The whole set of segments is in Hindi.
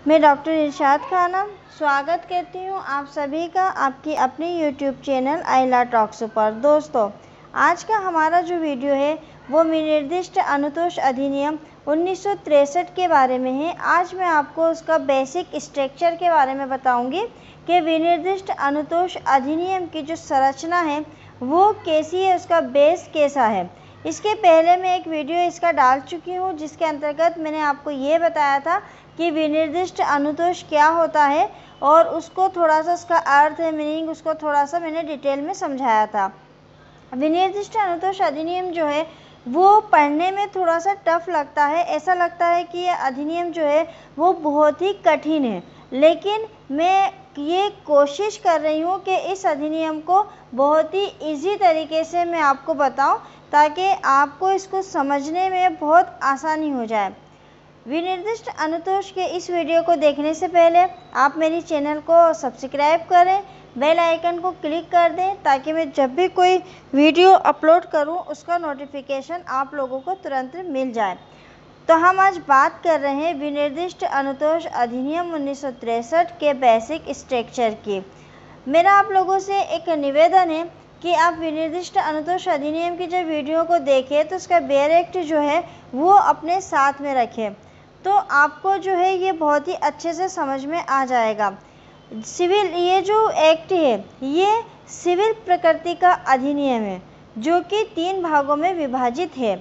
मैं डॉक्टर इरशाद खानम स्वागत करती हूँ आप सभी का आपकी अपनी यूट्यूब चैनल आइला टॉक्स पर। दोस्तों, आज का हमारा जो वीडियो है वो विनिर्दिष्ट अनुतोष अधिनियम 1963 के बारे में है। आज मैं आपको उसका बेसिक स्ट्रक्चर के बारे में बताऊंगी कि विनिर्दिष्ट अनुतोष अधिनियम की जो संरचना है वो कैसी है, उसका बेस कैसा है। इसके पहले मैं एक वीडियो इसका डाल चुकी हूँ जिसके अंतर्गत मैंने आपको ये बताया था कि विनिर्दिष्ट अनुतोष क्या होता है और उसको थोड़ा सा उसका अर्थ मीनिंग उसको थोड़ा सा मैंने डिटेल में समझाया था। विनिर्दिष्ट अनुतोष अधिनियम जो है वो पढ़ने में थोड़ा सा टफ लगता है। ऐसा लगता है कि ये अधिनियम जो है वो बहुत ही कठिन है, लेकिन मैं ये कोशिश कर रही हूँ कि इस अधिनियम को बहुत ही इजी तरीके से मैं आपको बताऊँ ताकि आपको इसको समझने में बहुत आसानी हो जाए। विनिर्दिष्ट अनुतोष के इस वीडियो को देखने से पहले आप मेरी चैनल को सब्सक्राइब करें, बेल आइकन को क्लिक कर दें ताकि मैं जब भी कोई वीडियो अपलोड करूं उसका नोटिफिकेशन आप लोगों को तुरंत मिल जाए। तो हम आज बात कर रहे हैं विनिर्दिष्ट अनुतोष अधिनियम 1963 के बेसिक स्ट्रक्चर की। मेरा आप लोगों से एक निवेदन है कि आप विनिर्दिष्ट अनुतोष अधिनियम की जब वीडियो को देखें तो उसका बेयर जो है वो अपने साथ में रखें, तो आपको जो है ये बहुत ही अच्छे से समझ में आ जाएगा। सिविल ये जो एक्ट है ये सिविल प्रकृति का अधिनियम है जो कि 3 भागों में विभाजित है।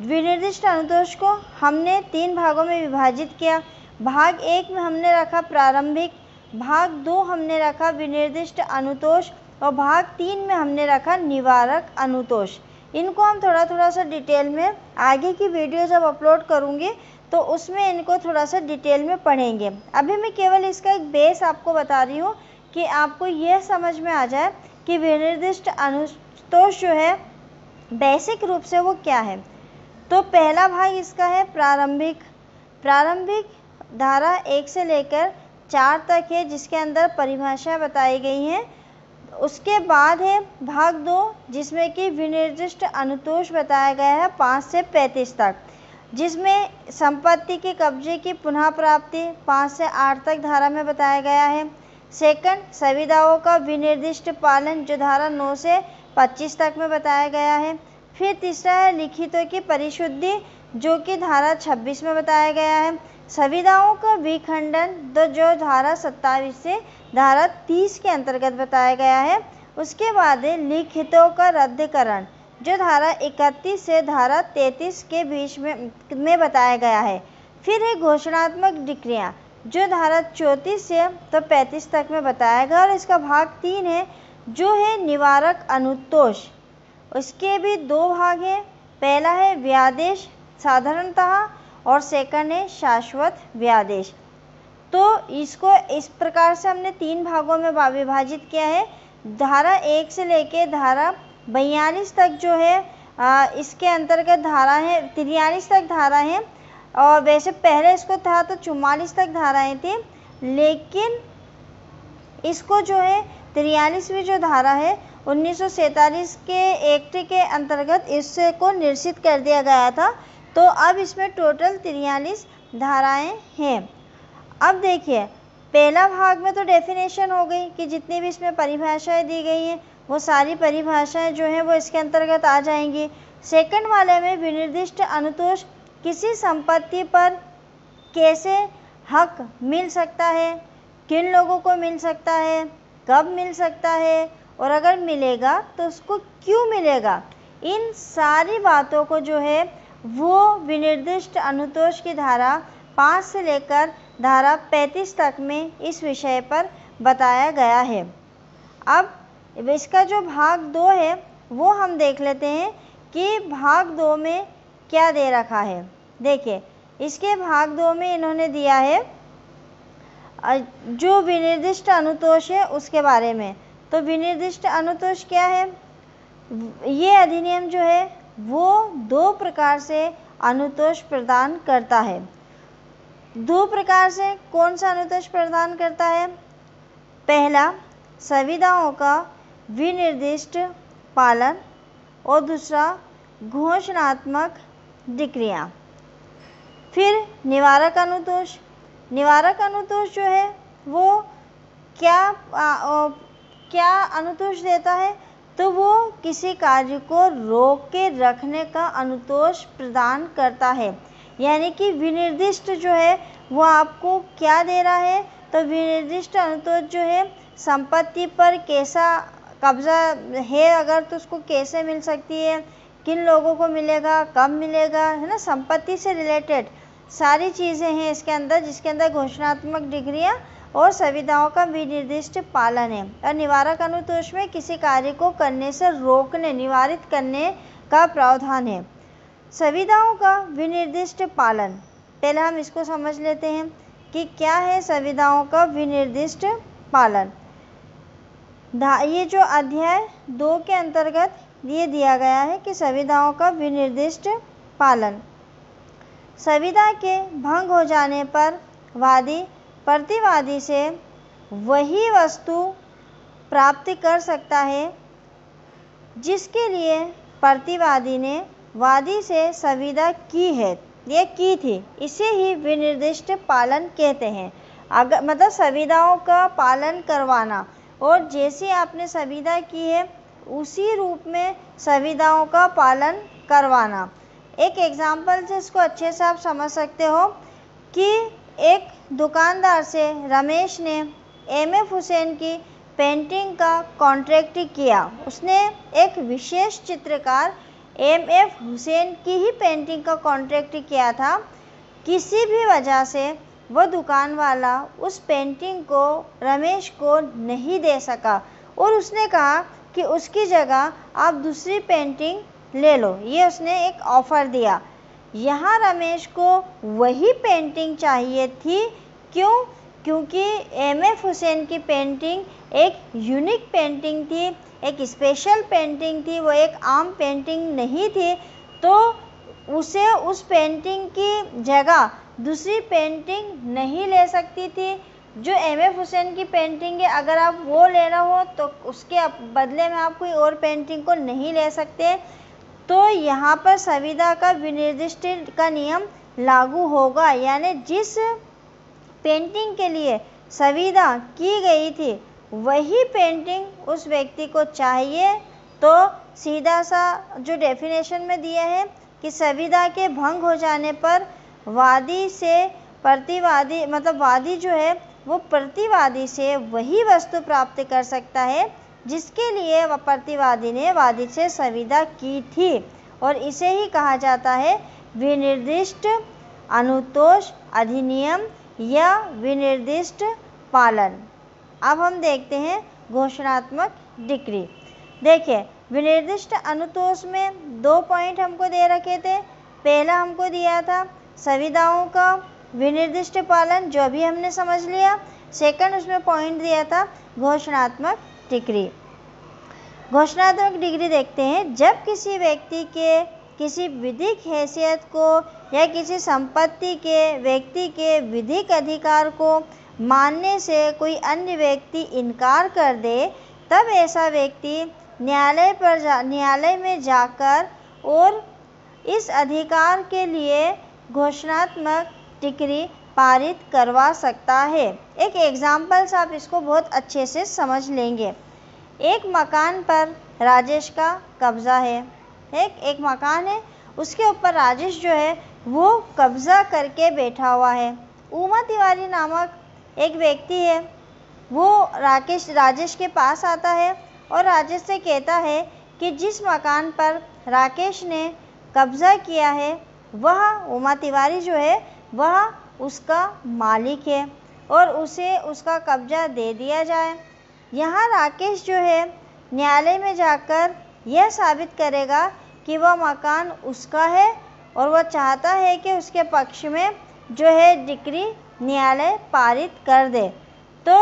विनिर्दिष्ट अनुतोष को हमने 3 भागों में विभाजित किया। भाग 1 में हमने रखा प्रारंभिक, भाग 2 हमने रखा विनिर्दिष्ट अनुतोष और भाग 3 में हमने रखा निवारक अनुतोष। इनको हम थोड़ा सा डिटेल में आगे की वीडियो जब अपलोड करूँगी तो उसमें इनको थोड़ा सा डिटेल में पढ़ेंगे। अभी मैं केवल इसका एक बेस आपको बता रही हूँ कि आपको यह समझ में आ जाए कि विनिर्दिष्ट अनुतोष जो है बेसिक रूप से वो क्या है। तो पहला भाग इसका है प्रारंभिक। प्रारंभिक धारा 1 से लेकर 4 तक है जिसके अंदर परिभाषाएं बताई गई हैं। उसके बाद है भाग 2 जिसमें कि विनिर्दिष्ट अनुतोष बताया गया है 5 से 35 तक, जिसमें संपत्ति के कब्जे की पुनः प्राप्ति 5 से 8 तक धारा में बताया गया है। सेकंड, संविदाओं का विनिर्दिष्ट पालन जो धारा 9 से 25 तक में बताया गया है। फिर तीसरा है लिखितों की परिशुद्धि जो कि धारा 26 में बताया गया है। संविदाओं का विखंडन जो धारा 27 से धारा 30 के अंतर्गत बताया गया है। उसके बाद है लिखितों का रद्दीकरण जो धारा 31 से धारा 33 के बीच में बताया गया है। फिर है घोषणात्मक डिक्रियाँ जो धारा 34 से तो 35 तक में बताया गया और इसका भाग 3 है जो है निवारक अनुतोष। उसके भी 2 भाग हैं। पहला है व्यादेश साधारणतः और सेकंड है शाश्वत व्यादेश। तो इसको इस प्रकार से हमने 3 भागों में विभाजित किया है। धारा 1 से लेके धारा 42 तक जो है इसके अंतर्गत धारा है 43 तक धारा है, और वैसे पहले इसको था तो 44 तक धाराएं थी, लेकिन इसको जो है 43वीं जो धारा है 1947 के एक्ट के अंतर्गत इससे को निरसित कर दिया गया था। तो अब इसमें टोटल 43 धाराएं हैं। अब देखिए, पहला भाग में तो डेफिनेशन हो गई कि जितनी भी इसमें परिभाषाएं दी गई हैं वो सारी परिभाषाएं जो हैं वो इसके अंतर्गत आ जाएंगी। सेकंड वाले में विनिर्दिष्ट अनुतोष किसी संपत्ति पर कैसे हक मिल सकता है, किन लोगों को मिल सकता है, कब मिल सकता है और अगर मिलेगा तो उसको क्यों मिलेगा, इन सारी बातों को जो है वो विनिर्दिष्ट अनुतोष की धारा 5 से लेकर धारा 35 तक में इस विषय पर बताया गया है। अब इसका जो भाग 2 है वो हम देख लेते हैं कि भाग 2 में क्या दे रखा है। देखिए, इसके भाग 2 में इन्होंने दिया है जो विनिर्दिष्ट अनुतोष है उसके बारे में। तो विनिर्दिष्ट अनुतोष क्या है, ये अधिनियम जो है वो 2 प्रकार से अनुतोष प्रदान करता है। 2 प्रकार से कौन सा अनुतोष प्रदान करता है। पहला, संविदाओं का विनिर्दिष्ट पालन और दूसरा घोषणात्मक डिक्रियाँ। फिर निवारक अनुतोष, निवारक अनुतोष जो है वो क्या अनुतोष देता है, तो वो किसी कार्य को रोक के रखने का अनुतोष प्रदान करता है। यानी कि विनिर्दिष्ट जो है वो आपको क्या दे रहा है, तो विनिर्दिष्ट अनुतोष जो है संपत्ति पर कैसा कब्जा है अगर, तो उसको कैसे मिल सकती है, किन लोगों को मिलेगा, कब मिलेगा, है ना। संपत्ति से रिलेटेड सारी चीज़ें हैं इसके अंदर, जिसके अंदर घोषणात्मक डिग्रियाँ और संविदाओं का विनिर्दिष्ट पालन है। और निवारक अनुतोष में किसी कार्य को करने से रोकने, निवारित करने का प्रावधान है। संविदाओं का विनिर्दिष्ट पालन, पहले हम इसको समझ लेते हैं कि क्या है संविदाओं का विनिर्दिष्ट पालन। ये जो अध्याय 2 के अंतर्गत ये दिया गया है कि संविदाओं का विनिर्दिष्ट पालन। संविदा के भंग हो जाने पर वादी प्रतिवादी से वही वस्तु प्राप्त कर सकता है जिसके लिए प्रतिवादी ने वादी से संविदा की है, ये की थी। इसे ही विनिर्दिष्ट पालन कहते हैं। अगर मतलब संविदाओं का पालन करवाना, और जैसे आपने संविदा की है उसी रूप में संविदाओं का पालन करवाना। एक एग्जाम्पल से इसको अच्छे से आप समझ सकते हो कि एक दुकानदार से रमेश ने एमएफ हुसैन की पेंटिंग का कॉन्ट्रैक्ट किया। उसने एक विशेष चित्रकार एमएफ हुसैन की ही पेंटिंग का कॉन्ट्रैक्ट किया था। किसी भी वजह से वह दुकान वाला उस पेंटिंग को रमेश को नहीं दे सका और उसने कहा कि उसकी जगह आप दूसरी पेंटिंग ले लो, ये उसने एक ऑफ़र दिया। यहाँ रमेश को वही पेंटिंग चाहिए थी। क्यों? क्योंकि एमएफ हुसैन की पेंटिंग एक यूनिक पेंटिंग थी, एक स्पेशल पेंटिंग थी, वो एक आम पेंटिंग नहीं थी। तो उसे उस पेंटिंग की जगह दूसरी पेंटिंग नहीं ले सकती थी। जो एमएफ हुसैन की पेंटिंग है, अगर आप वो लेना हो तो उसके बदले में आप कोई और पेंटिंग को नहीं ले सकते। तो यहाँ पर संविदा का विनिर्दिष्ट का नियम लागू होगा, यानी जिस पेंटिंग के लिए संविदा की गई थी वही पेंटिंग उस व्यक्ति को चाहिए। तो सीधा सा जो डेफिनेशन में दिया है कि संविदा के भंग हो जाने पर वादी से प्रतिवादी, मतलब वादी जो है वो प्रतिवादी से वही वस्तु प्राप्त कर सकता है जिसके लिए वह प्रतिवादी ने वादी से संविदा की थी, और इसे ही कहा जाता है विनिर्दिष्ट अनुतोष अधिनियम या विनिर्दिष्ट पालन। अब हम देखते हैं घोषणात्मक डिक्री। देखिए, विनिर्दिष्ट अनुतोष में 2 पॉइंट हमको दे रखे थे। पहला हमको दिया था संविदाओं का विनिर्दिष्ट पालन, जो अभी हमने समझ लिया। सेकंड उसमें पॉइंट दिया था घोषणात्मक डिक्री। घोषणात्मक डिग्री देखते हैं, जब किसी व्यक्ति के किसी विधिक हैसियत को या किसी संपत्ति के व्यक्ति के विधिक अधिकार को मानने से कोई अन्य व्यक्ति इनकार कर दे, तब ऐसा व्यक्ति न्यायालय में जाकर और इस अधिकार के लिए घोषणात्मक डिक्री पारित करवा सकता है। एक एग्जाम्पल से आप इसको बहुत अच्छे से समझ लेंगे। एक मकान पर राजेश का कब्जा है। एक मकान है, उसके ऊपर राजेश जो है वो कब्जा करके बैठा हुआ है। उमा तिवारी नामक एक व्यक्ति है, वो राजेश के पास आता है और राजेश से कहता है कि जिस मकान पर राकेश ने कब्जा किया है वह उमा तिवारी जो है वह उसका मालिक है और उसे उसका कब्जा दे दिया जाए। यहाँ राकेश जो है न्यायालय में जाकर यह साबित करेगा कि वह मकान उसका है और वह चाहता है कि उसके पक्ष में जो है डिक्री न्यायालय पारित कर दे। तो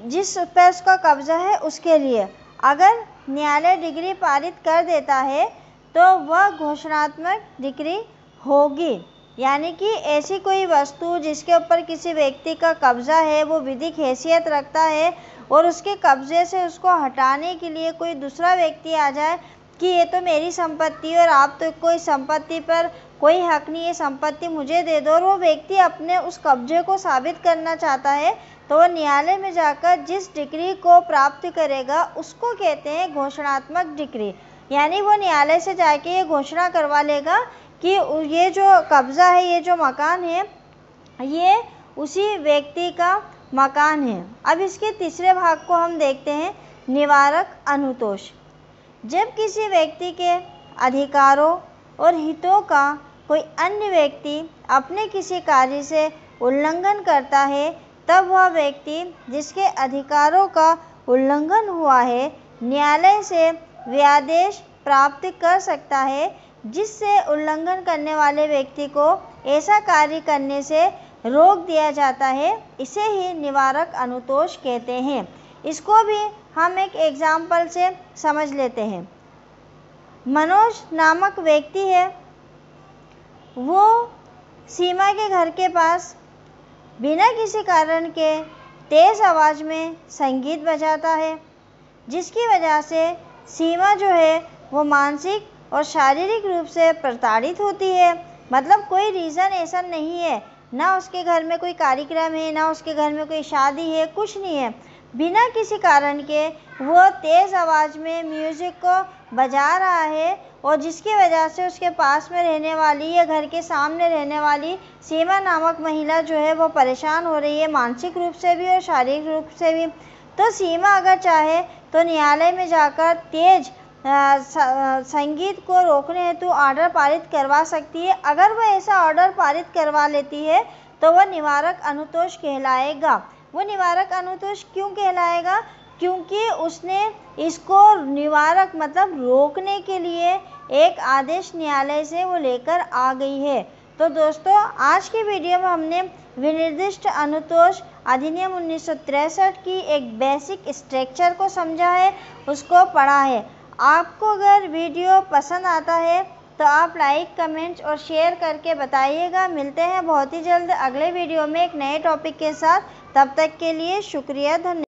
जिस पर उसका कब्जा है उसके लिए अगर न्यायालय डिक्री पारित कर देता है तो वह घोषणात्मक डिक्री होगी। यानी कि ऐसी कोई वस्तु जिसके ऊपर किसी व्यक्ति का कब्जा है, वो विधिक हैसियत रखता है और उसके कब्जे से उसको हटाने के लिए कोई दूसरा व्यक्ति आ जाए कि ये तो मेरी संपत्ति है और आप तो कोई संपत्ति पर कोई हक नहीं, ये संपत्ति मुझे दे दो, और वो व्यक्ति अपने उस कब्जे को साबित करना चाहता है, तो वो न्यायालय में जाकर जिस डिक्री को प्राप्त करेगा उसको कहते हैं घोषणात्मक डिक्री। यानी वो न्यायालय से जाके ये घोषणा करवा लेगा कि ये जो कब्जा है, ये जो मकान है, ये उसी व्यक्ति का मकान है। अब इसके तीसरे भाग को हम देखते हैं, निवारक अनुतोष। जब किसी व्यक्ति के अधिकारों और हितों का कोई अन्य व्यक्ति अपने किसी कार्य से उल्लंघन करता है, तब वह व्यक्ति जिसके अधिकारों का उल्लंघन हुआ है न्यायालय से व्यादेश प्राप्त कर सकता है, जिससे उल्लंघन करने वाले व्यक्ति को ऐसा कार्य करने से रोक दिया जाता है। इसे ही निवारक अनुतोष कहते हैं। इसको भी हम एक एग्जाम्पल से समझ लेते हैं। मनोज नामक व्यक्ति है, वो सीमा के घर के पास बिना किसी कारण के तेज़ आवाज़ में संगीत बजाता है, जिसकी वजह से सीमा जो है वो मानसिक और शारीरिक रूप से प्रताड़ित होती है। मतलब कोई रीज़न ऐसा नहीं है, ना उसके घर में कोई कार्यक्रम है, ना उसके घर में कोई शादी है, कुछ नहीं है, बिना किसी कारण के वो तेज़ आवाज़ में म्यूज़िक को बजा रहा है, और जिसकी वजह से उसके पास में रहने वाली या घर के सामने रहने वाली सीमा नामक महिला जो है वो परेशान हो रही है, मानसिक रूप से भी और शारीरिक रूप से भी। तो सीमा अगर चाहे तो न्यायालय में जाकर तेज संगीत को रोकने हेतु ऑर्डर पारित करवा सकती है। अगर वह ऐसा ऑर्डर पारित करवा लेती है तो वह निवारक अनुतोष कहलाएगा। वो निवारक अनुतोष क्यों कहलाएगा? क्योंकि उसने इसको निवारक मतलब रोकने के लिए एक आदेश न्यायालय से वो लेकर आ गई है। तो दोस्तों, आज की वीडियो में हमने विनिर्दिष्ट अनुतोष अधिनियम 1963 की एक बेसिक स्ट्रक्चर को समझा है, उसको पढ़ा है। आपको अगर वीडियो पसंद आता है तो आप लाइक, कमेंट्स और शेयर करके बताइएगा। मिलते हैं बहुत ही जल्द अगले वीडियो में एक नए टॉपिक के साथ। तब तक के लिए शुक्रिया, धन्यवाद।